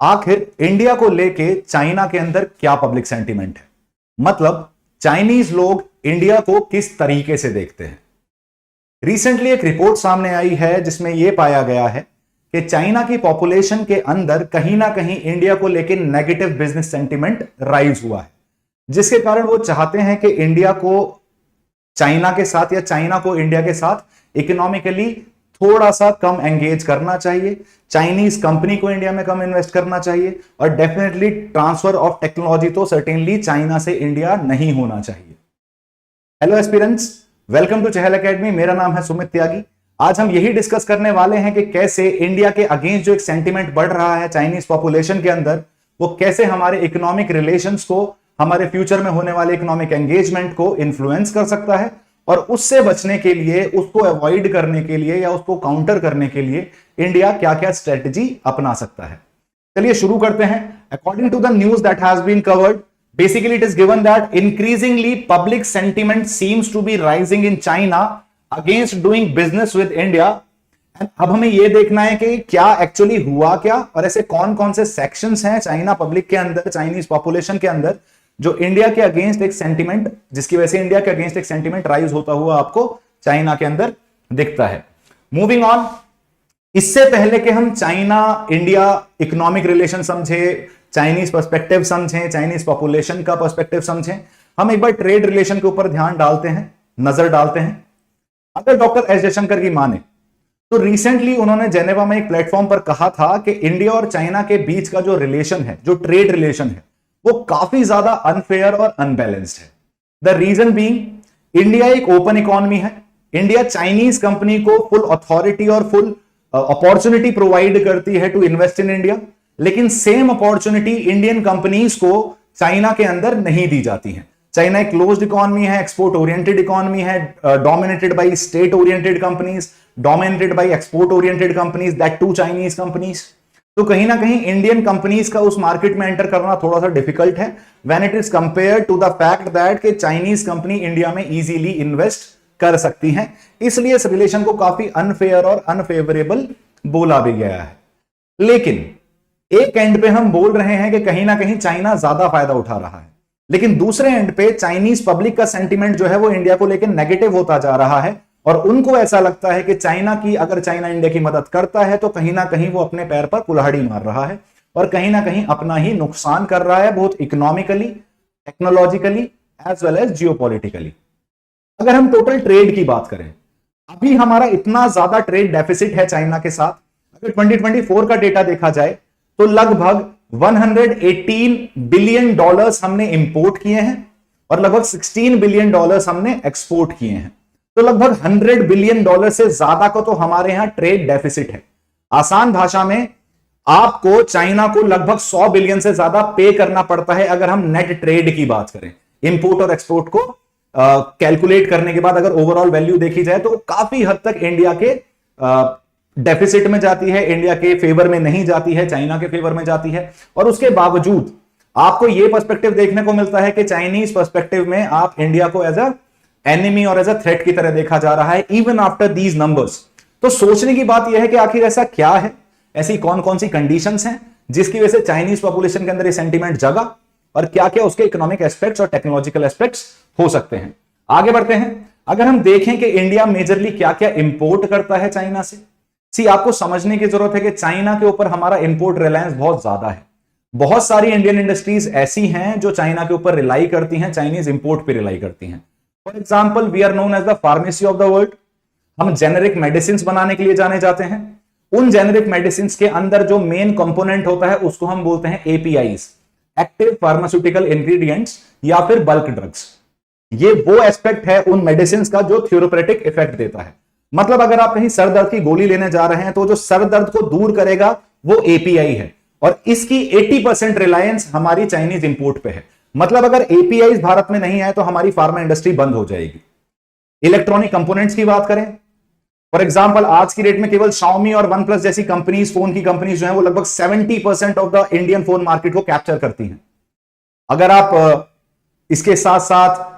आखिर इंडिया को लेके चाइना के अंदर क्या पब्लिक सेंटीमेंट है, मतलब चाइनीज लोग इंडिया को किस तरीके से देखते हैं। रिसेंटली एक रिपोर्ट सामने आई है जिसमें यह पाया गया है कि चाइना की पॉपुलेशन के अंदर कहीं ना कहीं इंडिया को लेकर नेगेटिव बिजनेस सेंटीमेंट राइज हुआ है, जिसके कारण वो चाहते हैं कि इंडिया को चाइना के साथ या चाइना को इंडिया के साथ इकोनॉमिकली थोड़ा सा कम एंगेज करना चाहिए, चाइनीज कंपनी को इंडिया में कम इन्वेस्ट करना चाहिए और डेफिनेटली ट्रांसफर ऑफ टेक्नोलॉजी तो सर्टेनली चाइना से इंडिया नहीं होना चाहिए। Hello aspirants, welcome to Chahal academy. मेरा नाम है सुमित त्यागी। आज हम यही डिस्कस करने वाले हैं कि कैसे इंडिया के अगेंस्ट जो एक सेंटीमेंट बढ़ रहा है चाइनीज पॉपुलेशन के अंदर, वो कैसे हमारे इकोनॉमिक रिलेशंस को, हमारे फ्यूचर में होने वाले इकोनॉमिक एंगेजमेंट को इन्फ्लुएंस कर सकता है और उससे बचने के लिए, उसको अवॉइड करने के लिए या उसको काउंटर करने के लिए इंडिया क्या क्या स्ट्रेटजी अपना सकता है। चलिए शुरू करते हैं। According to the news that has been covered, basically it is given that increasingly public sentiment seems to be rising in China against doing business with India। and अब हमें यह देखना है कि क्या एक्चुअली हुआ क्या और ऐसे कौन कौन से सेक्शंस हैं चाइना पब्लिक के अंदर, चाइनीज पॉपुलेशन के अंदर, जो इंडिया के अगेंस्ट एक सेंटीमेंट, जिसकी वजह से इंडिया के अगेंस्ट एक सेंटीमेंट राइज होता हुआ आपको चाइना के अंदर दिखता है। मूविंग ऑन, इससे पहले कि हम चाइना इंडिया इकोनॉमिक रिलेशन समझे, चाइनीज पर्सपेक्टिव समझें, चाइनीज पॉपुलेशन का पर्सपेक्टिव समझें, हम एक बार ट्रेड रिलेशन के ऊपर ध्यान डालते हैं, नजर डालते हैं। अगर डॉक्टर एस जयशंकर की माने तो रिसेंटली उन्होंने जेनेवा में एक प्लेटफॉर्म पर कहा था कि इंडिया और चाइना के बीच का जो रिलेशन है, जो ट्रेड रिलेशन है, वो काफी ज्यादा अनफेयर और अनबैलेंस्ड है। द रीजन बीइंग, इंडिया एक ओपन इकोनॉमी है। इंडिया चाइनीज कंपनी को फुल अथॉरिटी और फुल अपॉर्चुनिटी प्रोवाइड करती है टू इन्वेस्ट इन इंडिया, लेकिन सेम अपॉर्चुनिटी इंडियन कंपनीज को चाइना के अंदर नहीं दी जाती है। चाइना एक क्लोज्ड इकोनॉमी है, एक्सपोर्ट ओरिएंटेड इकोनॉमी है, dominated by state oriented companies, dominated by export oriented companies, that too Chinese companies. तो कहीं ना कहीं इंडियन कंपनीज का उस मार्केट में एंटर करना थोड़ा सा डिफिकल्ट है when it is compare to the fact that कि चाइनीज कंपनी इंडिया में इजीली इन्वेस्ट कर सकती हैं। इसलिए इस रिलेशन को काफी अनफेयर और अनफेवरेबल बोला भी गया है। लेकिन एक एंड पे हम बोल रहे हैं कि कहीं ना कहीं चाइना ज्यादा फायदा उठा रहा है, लेकिन दूसरे एंड पे चाइनीज पब्लिक का सेंटीमेंट जो है वो इंडिया को लेकर नेगेटिव होता जा रहा है और उनको ऐसा लगता है कि अगर चाइना इंडिया की मदद करता है तो कहीं ना कहीं वो अपने पैर पर कुल्हाड़ी मार रहा है और कहीं ना कहीं अपना ही नुकसान कर रहा है, both economically, technologically as well as geopolitically. अगर हम टोटल ट्रेड की बात करें, अभी हमारा इतना ज्यादा ट्रेड डेफिसिट है चाइना के साथ। अगर 2024 का डेटा देखा जाए तो लगभग 118 बिलियन डॉलर्स हमने इंपोर्ट किए हैं और लगभग 16 बिलियन डॉलर्स हमने एक्सपोर्ट किए हैं। तो लगभग 100 बिलियन डॉलर से ज्यादा को तो हमारे यहां ट्रेड डेफिसिट है। आसान भाषा में आपको चाइना को लगभग 100 बिलियन से ज्यादा पे करना पड़ता है अगर हम नेट ट्रेड की बात करें। इंपोर्ट और एक्सपोर्ट को कैलकुलेट करने के बाद अगर ओवरऑल वैल्यू देखी जाए तो काफी हद तक इंडिया के डेफिसिट में जाती है, इंडिया के फेवर में नहीं जाती है, चाइना के फेवर में जाती है। और उसके बावजूद आपको यह पर्सपेक्टिव देखने को मिलता है कि चाइनीज पर्सपेक्टिव में आप इंडिया को एज अ एनिमी और एज अ थ्रेट की तरह देखा जा रहा है इवन आफ्टर दीज नंबर्स। तो सोचने की बात यह है कि आखिर ऐसा क्या है, ऐसी कौन कौन सी कंडीशंस हैं जिसकी वजह से चाइनीज पॉपुलेशन के अंदर ये सेंटीमेंट जगा और क्या क्या उसके इकोनॉमिक एस्पेक्ट्स और टेक्नोलॉजिकल एस्पेक्ट्स हो सकते हैं। आगे बढ़ते हैं। अगर हम देखें कि इंडिया मेजरली क्या क्या इंपोर्ट करता है चाइना से, आपको समझने की जरूरत है कि चाइना के ऊपर हमारा इंपोर्ट रिलायंस बहुत ज्यादा है। बहुत सारी इंडियन इंडस्ट्रीज ऐसी हैं जो चाइना के ऊपर रिलाई करती हैं, चाइनीज इंपोर्ट पे रिलाई करती हैं। For example, we are known as the pharmacy of the world. हम जेनेरिक मेडिसिन बनाने के लिए जाने जाते हैं। उन जेनेरिक मेडिसिन के अंदर जो मेन कंपोनेंट होता है उसको हम बोलते हैं एपीआईज, एक्टिव फार्मास्यूटिकल इंग्रेडिएंट्स, या फिर बल्क ड्रग्स। ये वो एस्पेक्ट है उन मेडिसिन का जो थ्योरेटिक इफेक्ट देता है। मतलब अगर आप कहीं सर दर्द की गोली लेने जा रहे हैं तो जो सर दर्द को दूर करेगा वो एपीआई है और इसकी 80% रिलायंस हमारी चाइनीज इंपोर्ट पे है। मतलब अगर एपीआई भारत में नहीं आए तो हमारी फार्मा इंडस्ट्री बंद हो जाएगी। इलेक्ट्रॉनिक कंपोनेंट्स की बात करें, फॉर एग्जांपल आज की डेट में केवल Xiaomi और OnePlus जैसी कंपनीज, फोन की कंपनीज जो है वो लगभग 70% of the Indian phone market को कैप्चर करती हैं। अगर आप इसके साथ साथ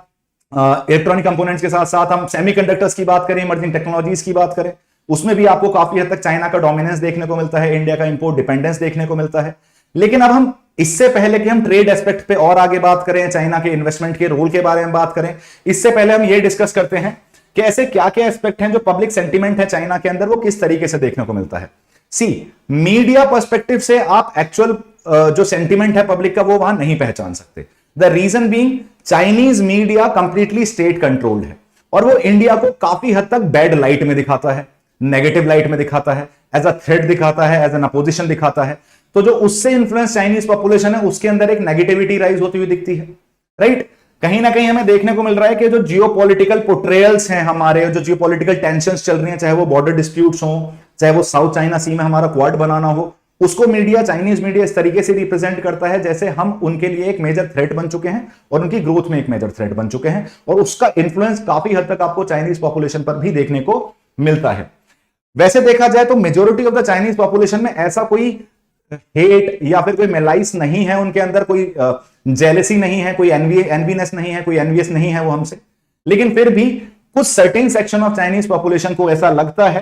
इलेक्ट्रॉनिक कंपोनेंट्स के साथ साथ हम सेमीकंडक्टर्स की बात करें, इमर्जिंग टेक्नोलॉजीज की बात करें, उसमें भी आपको काफी हद तक चाइना का डोमिनेंस देखने को मिलता है, इंडिया का इंपोर्ट डिपेंडेंस देखने को मिलता है। लेकिन अब हम इससे पहले कि हम ट्रेड एस्पेक्ट पे और आगे बात करें, चाइना के इन्वेस्टमेंट के रोल के बारे में बात करें, इससे पहले हम ये डिस्कस करते हैं कि ऐसे क्या क्या एस्पेक्ट हैं जो पब्लिक सेंटीमेंट है चाइना के अंदर, वो किस तरीके से देखने को मिलता है। सी, मीडिया पर्सपेक्टिव से आप एक्चुअल जो सेंटीमेंट है पब्लिक का वो वहां नहीं पहचान सकते। The reason being Chinese media completely state controlled है और वो इंडिया को काफी हद तक बैड लाइट में दिखाता है, नेगेटिव लाइट में दिखाता है, एज अ थ्रेट दिखाता है, एज एन अपोजिशन दिखाता है। तो जो उससे इन्फ्लुएंस चाइनीज पॉपुलेशन है उसके अंदर एक नेगेटिविटी राइज होती हुई दिखती है, राइट। कहीं ना कहीं हमें देखने को मिल रहा है कि जो जियोपॉलिटिकल पोर्ट्रेयल्स हैं हमारे, जो जियोपॉलिटिकल टेंशंस चल रही हैं, चाहे वो बॉर्डर डिस्प्यूट्स हो, चाहे वो साउथ चाइना सी में हमारा क्वाड बनाना हो, उसको मीडिया, चाइनीज मीडिया इस तरीके से रिप्रेजेंट करता है जैसे हम उनके लिए एक मेजर थ्रेट बन चुके हैं और उनकी ग्रोथ में एक मेजर थ्रेट बन चुके हैं, और उसका इन्फ्लुएंस काफी हद तक आपको चाइनीज पॉपुलेशन पर भी देखने को मिलता है। वैसे देखा जाए तो majority of the Chinese population में ऐसा कोई हेट या फिर कोई मेलाइस नहीं है, उनके अंदर कोई जेलेसी नहीं है, कोई एनवीनेस नहीं है, कोई एनवीएस नहीं है वो हमसे। लेकिन फिर भी कुछ certain section of Chinese population को ऐसा लगता है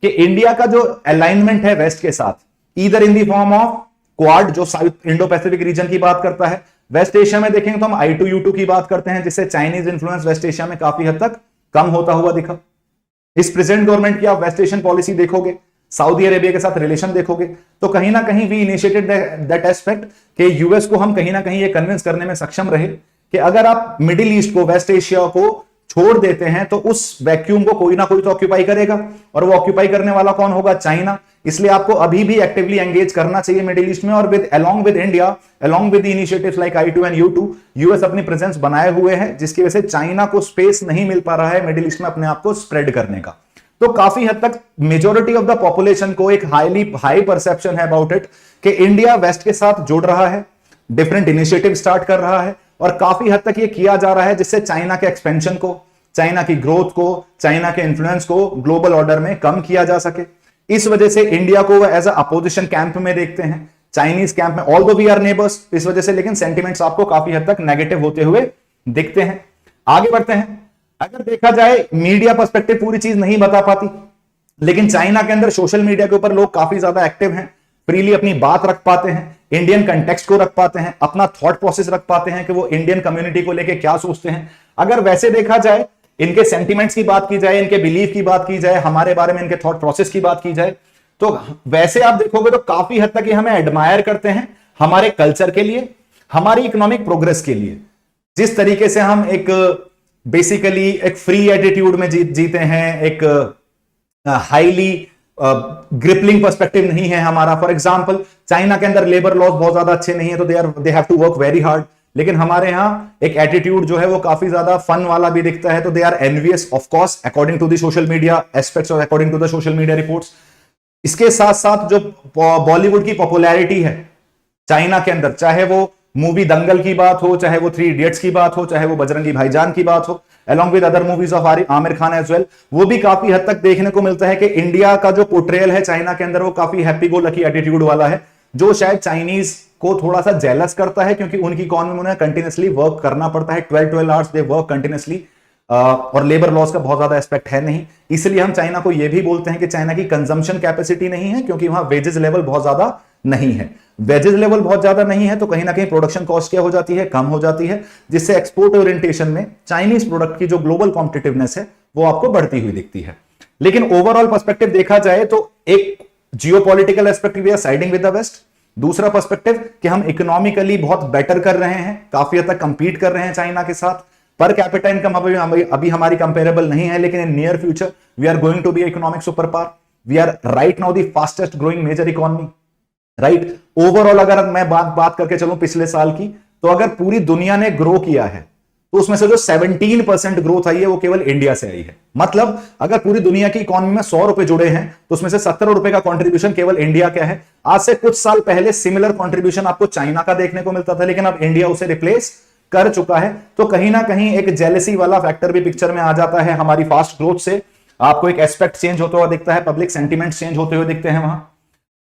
कि इंडिया का जो अलाइनमेंट है वेस्ट के साथ, either in the form of quad जो साउथ इंडो पैसिफिक रीजन की बात करता है, वेस्ट एशिया में देखेंगे तो हम I2U2 की बात करते हैं, जिससे चाइनीज इंफ्लुएंस वेस्ट एशिया में काफी हद तक कम होता हुआ दिखा। इस प्रेजेंट गवर्नमेंट की आप वेस्ट एशियन पॉलिसी देखोगे, सऊदी अरेबिया के साथ रिलेशन देखोगे, तो कहीं ना कहीं वी इनिशिएटेड दैट एस्पेक्ट कि यूएस को हम कहीं ना कहीं ये कन्विंस करने में सक्षम रहे कि अगर आप मिडिल ईस्ट को, वेस्ट एशिया को छोड़ देते हैं तो उस वैक्यूम को कोई ना कोई तो ऑक्यूपाई करेगा, और वो ऑक्यूपाई करने वाला कौन होगा? चाइना। इसलिए आपको अभी भी एक्टिवली एंगेज करना चाहिए मिडिल ईस्ट में, और with along with India, along with initiatives like I2 and U2, US अपनी प्रेजेंस बनाए हुए हैं, जिसकी वजह से चाइना को स्पेस नहीं मिल पा रहा है मिडिल ईस्ट में अपने आप को स्प्रेड करने का। तो काफी हद तक मेजॉरिटी ऑफ द पॉपुलेशन को एक हाई परसेप्शन है अबाउट इट कि इंडिया वेस्ट के साथ जुड़ रहा है, डिफरेंट इनिशिएटिव स्टार्ट कर रहा है, और काफी हद तक ये किया जा रहा है जिससे चाइना के एक्सपेंशन को, चाइना की ग्रोथ को, चाइना के इन्फ्लुएंस को ग्लोबल ऑर्डर में कम किया जा सके। इस वजह से इंडिया को वो एज अ अपोजिशन कैंप में देखते हैं, चाइनीज कैंप में, ऑल्दो वी आर नेबर्स इस वजह से, लेकिन सेंटिमेंट्स आपको काफी हद तक नेगेटिव होते हुए दिखते हैं। आगे बढ़ते हैं। अगर देखा जाए मीडिया पर्सपेक्टिव पूरी चीज नहीं बता पाती, लेकिन चाइना के अंदर सोशल मीडिया के ऊपर लोग काफी ज्यादा एक्टिव हैं, फ्रीली अपनी बात रख पाते हैं, इंडियन कंटेक्स्ट को रख पाते हैं, अपना थॉट प्रोसेस रख पाते हैं कि वो इंडियन कम्युनिटी को लेके क्या सोचते हैं। अगर वैसे देखा जाए, इनके सेंटिमेंट्स की बात की जाए, इनके बिलीफ की बात की जाए, हमारे बारे में इनके थॉट प्रोसेस की बात की जाए, तो वैसे आप देखोगे तो काफी हद तक ये हमें एडमायर करते हैं हमारे कल्चर के लिए, हमारी इकोनॉमिक प्रोग्रेस के लिए। जिस तरीके से हम एक बेसिकली एक फ्री एटीट्यूड में जीते हैं, एक हाईली ग्रिपलिंग पर्सपेक्टिव नहीं है हमारा। फॉर एग्जांपल, चाइना के अंदर लेबर लॉज बहुत ज्यादा अच्छे नहीं है, तो they have to work very hard, लेकिन हमारे यहाँ एक एटीट्यूड जो है वो काफी ज्यादा फन वाला भी दिखता है, तो they are envious of course according to the social media aspects और according to the social media reports. इसके साथ साथ जो बॉलीवुड की पॉपुलैरिटी है चाइना के अंदर, चाहे वो मूवी दंगल की बात हो, चाहे वो 3 इडियट्स की बात हो, चाहे वो बजरंगी भाईजान की बात हो, along with other movies of Aamir Khan as well, वो भी काफी हद तक देखने को मिलता है कि इंडिया का जो पोर्ट्रेयल है चाइना के अंदर वो काफी हैप्पी गो लकी एटीट्यूड वाला है, जो शायद चाइनीज को थोड़ा सा जेलस करता है, क्योंकि उनकी इकोनॉमी में उन्हें कंटिन्यूसली वर्क करना पड़ता है, 12 आवर्स दे वर्क कंटिन्यूसली, और लेबर लॉस का बहुत ज्यादा एस्पेक्ट है नहीं। इसलिए हम चाइना को यह भी बोलते हैं कि चाइना की कंजम्पशन कैपेसिटी नहीं है, क्योंकि वहां वेजेस लेवल बहुत ज्यादा नहीं है। वेजेस लेवल बहुत ज्यादा नहीं है तो कहीं ना कहीं प्रोडक्शन कॉस्ट क्या हो जाती है? कम हो जाती है, जिससे एक्सपोर्ट ओरिएंटेशन में चाइनीज प्रोडक्ट की जो ग्लोबल कॉम्पिटिटिवनेस है वो आपको बढ़ती हुई दिखती है। लेकिन ओवरऑल पर्सपेक्टिव देखा जाए तो एक geopolitical aspect, we are siding with the west. दूसरा पर्सपेक्टिव कि हम इकोनॉमिकली बहुत बेटर कर रहे हैं, काफी हद तक कंपीट कर रहे हैं चाइना के साथ। पर कैपिटा इनकम अभी हमारी कंपेरेबल नहीं है, लेकिन in near future we are going to be economic super power. We are right now the fastest growing major economy, right. Overall अगर मैं बात करके चलूं पिछले साल की, तो अगर पूरी दुनिया ने ग्रो किया है तो उसमें से जो 17% ग्रोथ आई है वो केवल इंडिया से आई है। मतलब अगर पूरी दुनिया की इकोनॉमी में 100 रुपए जुड़े हैं तो उसमें से 70 रुपए का कंट्रीब्यूशन केवल इंडिया का है। आज से कुछ साल पहले सिमिलर कंट्रीब्यूशन आपको चाइना का देखने को मिलता था, लेकिन अब इंडिया उसे रिप्लेस कर चुका है। तो कहीं ना कहीं एक जेलेसी वाला फैक्टर भी पिक्चर में आ जाता है हमारी फास्ट ग्रोथ से। आपको एक एस्पेक्ट चेंज होता हुआ दिखता है, पब्लिक सेंटीमेंट चेंज होते हुए दिखते हैं वहां।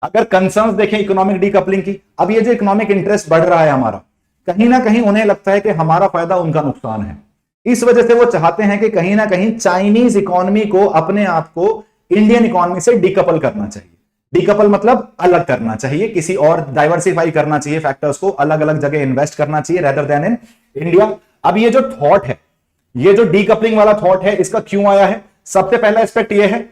अगर कंसर्न्स देखें इकोनॉमिक डीकपलिंग की, अब ये जो इकोनॉमिक इंटरेस्ट बढ़ रहा है हमारा, कहीं ना कहीं उन्हें लगता है कि हमारा फायदा उनका नुकसान है। इस वजह से वो चाहते हैं कि कहीं ना कहीं चाइनीज इकोनॉमी को अपने आप को इंडियन इकोनॉमी से डीकपल करना चाहिए। डीकपल मतलब अलग करना चाहिए, किसी और डाइवर्सिफाई करना चाहिए फैक्टर्स को, अलग अलग जगह इन्वेस्ट करना चाहिए रेदर देन इन इंडिया। अब ये जो थॉट है, ये जो डीकपलिंग वाला थॉट है, इसका क्यों आया है? सबसे पहला एस्पेक्ट ये है,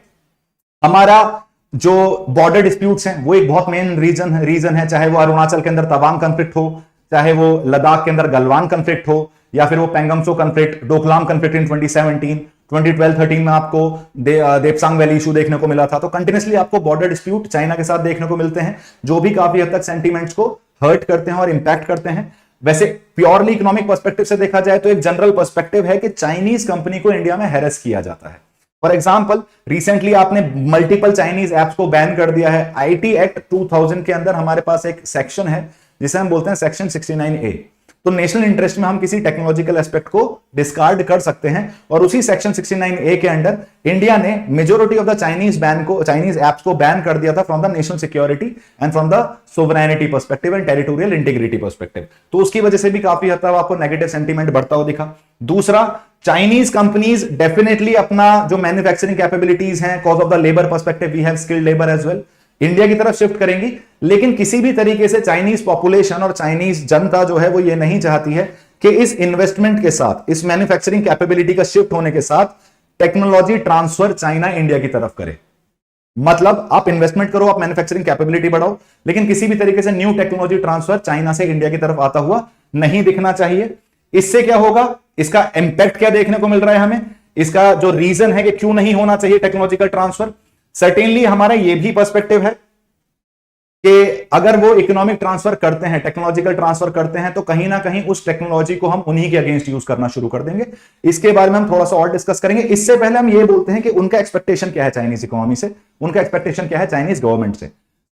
हमारा जो बॉर्डर डिस्प्यूट्स हैं वो एक बहुत मेन रीजन है, चाहे वो अरुणाचल के अंदर तवांग कॉन्फ्लिक्ट हो, चाहे वो लद्दाख के अंदर गलवान कॉन्फ्लिक्ट हो, या फिर वो पेंगमसो कॉन्फ्लिक्ट, डोकलाम कॉन्फ्लिक्ट इन 2017, 2012-13 में आपको देपसांग वैली इशू देखने को मिला था। तो कंटिन्यूसली आपको बॉर्डर डिस्प्यूट चाइना के साथ देखने को मिलते हैं, जो भी काफी हद तक सेंटीमेंट्स को हर्ट करते हैं और इंपैक्ट करते हैं। वैसे प्योरली इकोनॉमिक पर्सपेक्टिव से देखा जाए तो एक जनरल पर्सपेक्टिव है कि चाइनीज कंपनी को इंडिया में हैरेस किया जाता है। फॉर एग्जाम्पल, रिसेंटली आपने मल्टीपल चाइनीज एप्स को बैन कर दिया है। आईटी एक्ट 2000 के अंदर हमारे पास एक सेक्शन है जिसे हम बोलते हैं सेक्शन 69A। तो नेशनल इंटरेस्ट में हम किसी टेक्नोलॉजिकल एस्पेक्ट को डिस्कार्ड कर सकते हैं, और उसी सेक्शन 69A के अंडर इंडिया ने majority of the Chinese apps को बैन कर दिया था from the national security and from the sovereignty perspective and territorial integrity perspective. तो उसकी वजह से भी काफी हद तक आपको नेगेटिव सेंटीमेंट बढ़ता हुआ दिखा। दूसरा, चाइनीज कंपनीज डेफिनेटली अपना जो मैन्युफैक्चरिंग कैपेबिलिटीज हैं, cause of the labour perspective, we have skilled labour as well, India की तरफ शिफ्ट करेंगी। लेकिन किसी भी तरीके से चाइनीज पॉपुलेशन और चाइनीज जनता जो है वो ये नहीं चाहती है कि इस इन्वेस्टमेंट के साथ, इस मैन्युफैक्चरिंग कैपेबिलिटी का शिफ्ट होने के साथ टेक्नोलॉजी ट्रांसफर चाइना इंडिया की तरफ करे। मतलब आप इन्वेस्टमेंट करो, आप मैन्युफैक्चरिंग कैपेबिलिटी बढ़ाओ, लेकिन किसी भी तरीके से न्यू टेक्नोलॉजी ट्रांसफर चाइना से इंडिया की तरफ आता हुआ नहीं दिखना चाहिए। इससे क्या होगा, इसका इंपैक्ट क्या देखने को मिल रहा है हमें, इसका जो रीजन है कि क्यों नहीं होना चाहिए टेक्नोलॉजिकल ट्रांसफर, सर्टेनली हमारा यह भी पर्सपेक्टिव है कि अगर वो इकोनॉमिक ट्रांसफर करते हैं, टेक्नोलॉजिकल ट्रांसफर करते हैं, तो कहीं ना कहीं उस टेक्नोलॉजी को हम उन्हीं के अगेंस्ट यूज करना शुरू कर देंगे। इसके बारे में हम थोड़ा सा और डिस्कस करेंगे। इससे पहले हम ये बोलते हैं कि उनका एक्सपेक्टेशन क्या है चाइनीज इकोनॉमी से, उनका एक्सपेक्टेशन क्या है चाइनीज गवर्नमेंट से।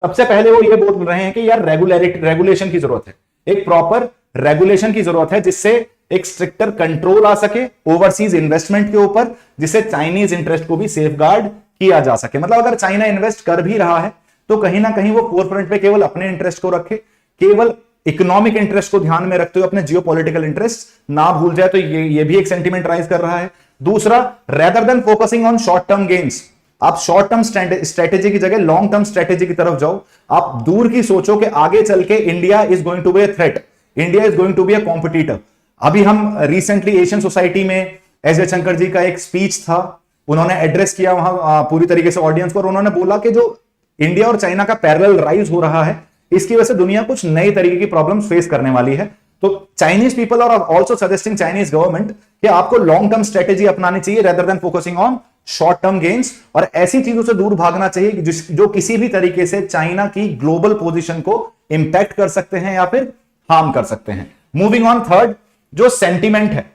सबसे पहले वो ये बोल रहे हैं कि यार रेगुलेशन की जरूरत है, एक प्रॉपर रेगुलेशन की जरूरत है, जिससे एक स्ट्रिक्टर कंट्रोल आ सके ओवरसीज इन्वेस्टमेंट के ऊपर, जिससे चाइनीज इंटरेस्ट को भी सेफगार्ड किया जा सके। मतलब अगर चाइना इन्वेस्ट कर भी रहा है तो कहीं ना कहीं वो फोरफ्रंट पे केवल अपने इंटरेस्ट को रखे, केवल इकोनॉमिक इंटरेस्ट को ध्यान में रखते हुए अपने जियोपॉलिटिकल इंटरेस्ट ना भूल जाए। तो ये भी एक सेंटीमेंट राइज कर रहा है। दूसरा, rather than focusing on short term gains, आप शॉर्ट टर्म स्ट्रेटेजी की जगह लॉन्ग टर्म स्ट्रेटेजी की तरफ जाओ। आप दूर की सोचो कि आगे चल के India is going to be a threat, India is going to be a competitor. अभी हम रिसेंटली एशियन सोसाइटी में एस जयशंकर जी का एक स्पीच था, उन्होंने एड्रेस किया वहां पूरी तरीके से ऑडियंस को, और उन्होंने बोला कि जो इंडिया और चाइना का पैरेलल राइज हो रहा है, इसकी वजह से दुनिया कुछ नई तरीके की प्रॉब्लम्स फेस करने वाली है। तो चाइनीज पीपल और आल्सो सजेस्टिंग चाइनीज गवर्नमेंट कि आपको लॉन्ग टर्म स्ट्रेटेजी अपनानी चाहिए rather than focusing on short term gains, और ऐसी चीजों से दूर भागना चाहिए जो किसी भी तरीके से चाइना की ग्लोबल पोजीशन को इंपैक्ट कर सकते हैं या फिर हार्म कर सकते हैं। मूविंग ऑन, थर्ड जो सेंटीमेंट है,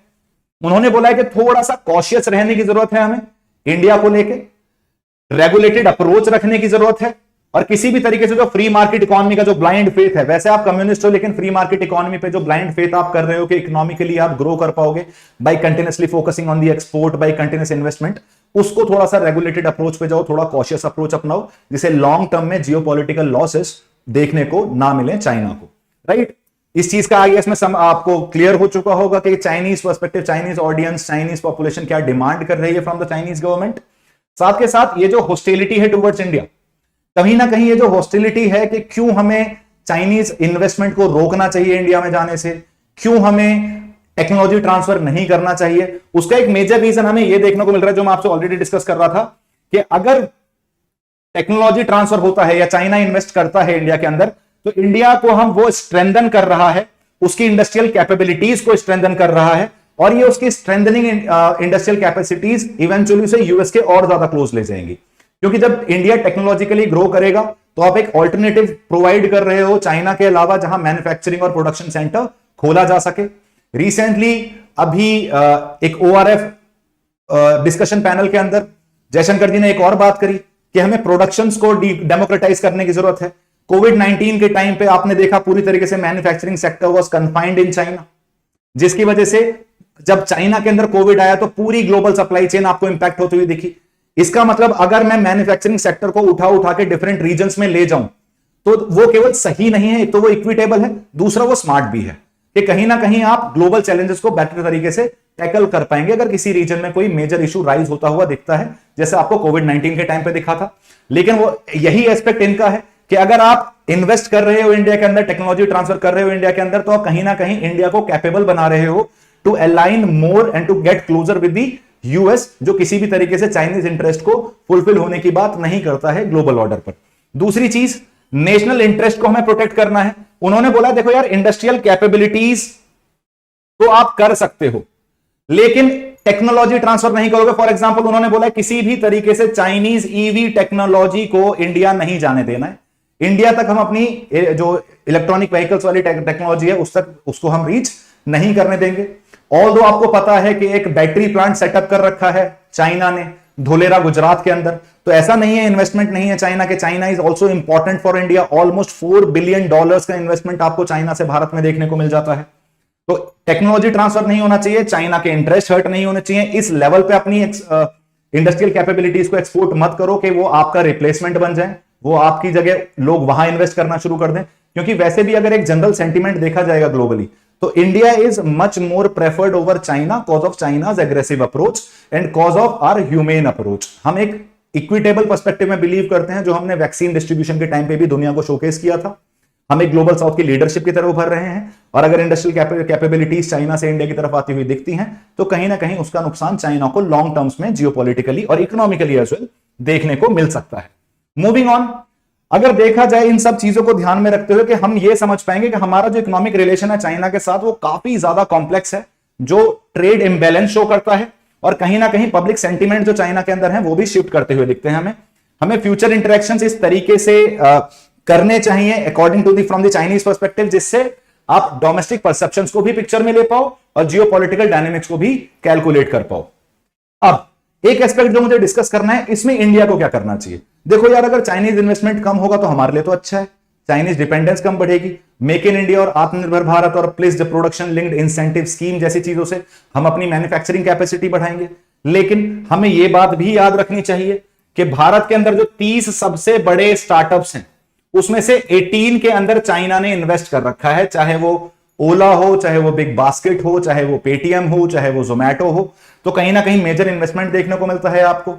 उन्होंने बोला है कि थोड़ा सा कॉशियस रहने की जरूरत है हमें इंडिया को लेके, रेगुलेटेड अप्रोच रखने की जरूरत है, और किसी भी तरीके से जो फ्री मार्केट इकोनॉमी का जो ब्लाइंड फेथ है, वैसे आप कम्युनिस्ट हो लेकिन फ्री मार्केट इकोनॉमी पे जो ब्लाइंड फेथ आप कर रहे हो कि इकोनॉमिकली आप ग्रो कर पाओगे by continuously focusing on the export, by continuous investment, उसको थोड़ा सा रेगुलेटेड अप्रोच पे जाओ, थोड़ा कॉशियस अप्रोच अपनाओ, जिसे लॉन्ग टर्म में जियोपॉलिटिकल लॉसेस देखने को ना मिले चाइना को। राइट, इस चीज का आगे इसमें आपको क्लियर हो चुका होगा कि Chinese perspective, Chinese audience, Chinese population क्या डिमांड कर रही है फ्रॉम द चाइनीज गवर्नमेंट। साथ के साथ ये जो हॉस्टिलिटी है टुवर्ड्स इंडिया, कहीं ना कहीं ये जो हॉस्टिलिटी है कि क्यों हमें चाइनीज इन्वेस्टमेंट को रोकना चाहिए इंडिया में जाने से, क्यों हमें टेक्नोलॉजी ट्रांसफर नहीं करना चाहिए, उसका एक मेजर रीजन हमें यह देखने को मिल रहा है, जो मैं आपसे ऑलरेडी डिस्कस कर रहा था, कि अगर टेक्नोलॉजी ट्रांसफर होता है या चाइना इन्वेस्ट करता है इंडिया के अंदर, तो इंडिया को हम वो स्ट्रेंथन कर रहा है, उसकी इंडस्ट्रियल कैपेबिलिटीज को स्ट्रेंथन कर रहा है, और ये उसकी स्ट्रेंथनिंग इंडस्ट्रियल कैपेसिटीज इवेंचुअली से यूएस के और ज्यादा क्लोज ले जाएंगी। क्योंकि जब इंडिया टेक्नोलॉजिकली ग्रो करेगा तो आप एक ऑल्टरनेटिव प्रोवाइड कर रहे हो चाइना के अलावा, जहां मैन्युफैक्चरिंग और प्रोडक्शन सेंटर खोला जा सके। रिसेंटली अभी एक ORF डिस्कशन पैनल के अंदर जयशंकर जी ने एक और बात करी कि हमें प्रोडक्शंस को डेमोक्रेटाइज करने की जरूरत है। कोविड-19 के टाइम पे आपने देखा पूरी तरीके से manufacturing sector was confined in China, जिसकी वजह से जब चाइना के अंदर कोविड आया तो पूरी ग्लोबल सप्लाई चेन आपको इंपैक्ट होती हुई दिखी। इसका मतलब अगर मैं मैन्युफैक्चरिंग सेक्टर को उठा के डिफरेंट रीजन्स में ले जाऊं तो वो केवल सही नहीं है, एक तो वो इक्विटेबल है, दूसरा वो स्मार्ट भी है कि कहीं ना कहीं आप ग्लोबल चैलेंजेस को बेटर तरीके से टैकल कर पाएंगे अगर किसी रीजन में कोई मेजर इशू राइज होता हुआ दिखता है, जैसे आपको कोविड-19 के टाइम पे दिखा था। लेकिन वो यही एस्पेक्ट इनका है कि अगर आप इन्वेस्ट कर रहे हो इंडिया के अंदर, टेक्नोलॉजी ट्रांसफर कर रहे हो इंडिया के अंदर, तो आप कहीं ना कहीं इंडिया को कैपेबल बना रहे हो to align more and to get closer with the US, जो किसी भी तरीके से चाइनीज इंटरेस्ट को फुलफिल होने की बात नहीं करता है ग्लोबल ऑर्डर पर। दूसरी चीज, नेशनल इंटरेस्ट को हमें प्रोटेक्ट करना है। उन्होंने बोला देखो यार, इंडस्ट्रियल कैपेबिलिटीज तो आप कर सकते हो लेकिन टेक्नोलॉजी ट्रांसफर नहीं करोगे। फॉर एग्जांपल उन्होंने बोला किसी भी तरीके से चाइनीज ईवी टेक्नोलॉजी को इंडिया नहीं जाने देना है। इंडिया तक हम अपनी जो इलेक्ट्रॉनिक व्हीकल्स वाली टेक्नोलॉजी है उसको हम रीच नहीं करने देंगे। ऑल्दो आपको पता है कि एक बैटरी प्लांट सेटअप कर रखा है चाइना ने धोलेरा गुजरात के अंदर, तो ऐसा नहीं है इन्वेस्टमेंट नहीं है चाइना के। China is also important for India. Almost $4 billion का इन्वेस्टमेंट आपको चाइना से भारत में देखने को मिल जाता है। तो टेक्नोलॉजी ट्रांसफर नहीं होना चाहिए, चाइना के इंटरेस्ट हर्ट नहीं होने चाहिए। इस लेवल पे अपनी इंडस्ट्रियल कैपेबिलिटीज को एक्सपोर्ट मत करो कि वो आपका रिप्लेसमेंट बन जाए, वो आपकी जगह लोग वहां इन्वेस्ट करना शुरू कर दें। क्योंकि वैसे भी अगर एक जनरल सेंटीमेंट देखा जाएगा ग्लोबली, तो India is much more preferred over China cause of China's aggressive approach and cause of our humane approach. हम एक इक्विटेबल पर्सपेक्टिव में बिलीव करते हैं, जो हमने वैक्सीन डिस्ट्रीब्यूशन के टाइम पे भी दुनिया को शोकेस किया था। हम एक ग्लोबल साउथ की लीडरशिप की तरफ उभर रहे हैं, और अगर इंडस्ट्रियल कैपेबिलिटीज चाइना से इंडिया की तरफ आती हुई दिखती हैं, तो कहीं ना कहीं उसका नुकसान चाइना को लॉन्ग टर्म्स में जियोपॉलिटिकली और इकोनॉमिकली एज वेल देखने को मिल सकता है। मूविंग ऑन, अगर देखा जाए इन सब चीजों को ध्यान में रखते हुए कि हम ये समझ पाएंगे कि हमारा जो इकोनॉमिक रिलेशन है चाइना के साथ वो काफी ज्यादा कॉम्प्लेक्स है, जो ट्रेड इंबैलेंस शो करता है, और कहीं ना कहीं पब्लिक सेंटीमेंट जो चाइना के अंदर है वो भी शिफ्ट करते हुए दिखते हैं। हमें फ्यूचर इंटरेक्शंस इस तरीके से करने चाहिए according to the from the Chinese perspective, जिससे आप डोमेस्टिक परसेप्शंस को भी पिक्चर में ले पाओ और जियोपॉलिटिकल डायनेमिक्स को भी कैलकुलेट कर पाओ। अब एक एस्पेक्ट जो मुझे डिस्कस करना है, इसमें इंडिया को क्या करना चाहिए। देखो यार, अगर चाइनीज इन्वेस्टमेंट कम होगा तो हमारे लिए तो अच्छा है, चाइनीज डिपेंडेंस कम बढ़ेगी। मेक इन इंडिया और आत्मनिर्भर भारत और placed production linked incentive scheme जैसी चीजों से हम अपनी मैन्युफैक्चरिंग कैपेसिटी बढ़ाएंगे। लेकिन हमें यह बात भी याद रखनी चाहिए कि भारत के अंदर जो 30 सबसे बड़े स्टार्टअप्स हैं, उसमें से 18 के अंदर चाइना ने इन्वेस्ट कर रखा है। चाहे वो ओला हो, चाहे वो बिग बास्केट हो, चाहे वो पेटीएम हो, चाहे वो जोमैटो हो, तो कहीं ना कहीं मेजर इन्वेस्टमेंट देखने को मिलता है आपको।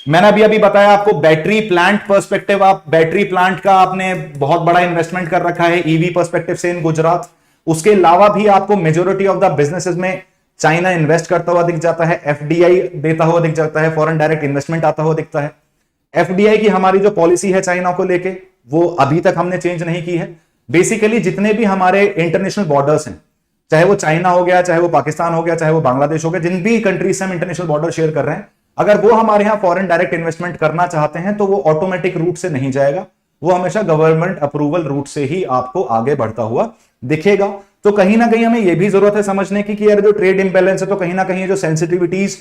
मैंने अभी बताया आपको बैटरी प्लांट पर्सपेक्टिव, आप बैटरी प्लांट का आपने बहुत बड़ा इन्वेस्टमेंट कर रखा है ईवी पर्सपेक्टिव से इन गुजरात। उसके अलावा भी आपको मेजोरिटी ऑफ द बिजनेसेस में चाइना इन्वेस्ट करता हुआ दिख जाता है, एफडीआई देता हुआ दिख जाता है, फॉरेन डायरेक्ट इन्वेस्टमेंट आता हुआ दिखता है। एफडीआई की हमारी जो पॉलिसी है चाइना को लेके, वो अभी तक हमने चेंज नहीं की है। बेसिकली जितने भी हमारे इंटरनेशनल बॉर्डर्स हैं, चाहे वो चाइना हो गया, चाहे वो पाकिस्तान हो गया, चाहे वो बांग्लादेश हो गया, जिन भी कंट्रीज से हम इंटरनेशनल बॉर्डर शेयर कर रहे हैं, अगर वो हमारे यहां फॉरेन डायरेक्ट इन्वेस्टमेंट करना चाहते हैं तो वो ऑटोमेटिक रूट से नहीं जाएगा, वो हमेशा गवर्नमेंट अप्रूवल रूट से ही आपको आगे बढ़ता हुआ दिखेगा। तो कहीं ना कहीं हमें यह भी जरूरत है समझने की कि यार जो ट्रेड इंबैलेंस है, तो कहीं ना कहीं जो सेंसिटिविटीज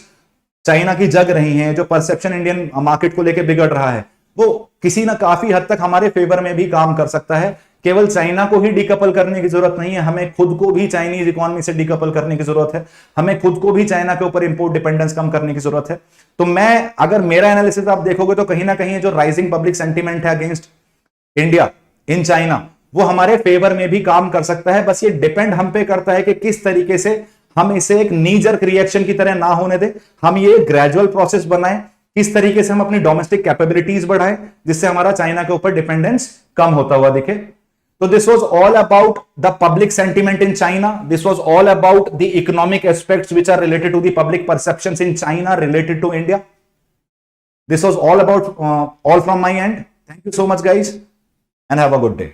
चाइना की जग रही हैं, जो परसेप्शन इंडियन मार्केट को लेकर बिगड़ रहा है, वो किसी ना काफी हद तक हमारे फेवर में भी काम कर सकता है। केवल चाइना को ही डीकपल करने की जरूरत नहीं है, हमें खुद को भी चाइनीज इकोनॉमी से डीकपल करने की जरूरत है, हमें खुद को भी चाइना के ऊपर इंपोर्ट डिपेंडेंस कम करने की जरूरत है। तो मैं अगर मेरा एनालिसिस आप देखोगे तो कहीं ना कहीं जो राइजिंग पब्लिक सेंटीमेंट है अगेंस्ट इंडिया इन चाइना, वो हमारे फेवर में भी काम कर सकता है। बस ये डिपेंड हम पे करता है कि किस तरीके से हम इसे एक नी जर्क रिएक्शन की तरह ना होने दें, हम ये ग्रेजुअल प्रोसेस बनाएं, किस तरीके से हम अपनी डोमेस्टिक कैपेबिलिटीज बढ़ाएं जिससे हमारा चाइना के ऊपर डिपेंडेंस कम होता हुआ दिखे। So this was all about the public sentiment in China. This was all about the economic aspects which are related to the public perceptions in China related to India. This was all about all from my end. Thank you so much guys and have a good day.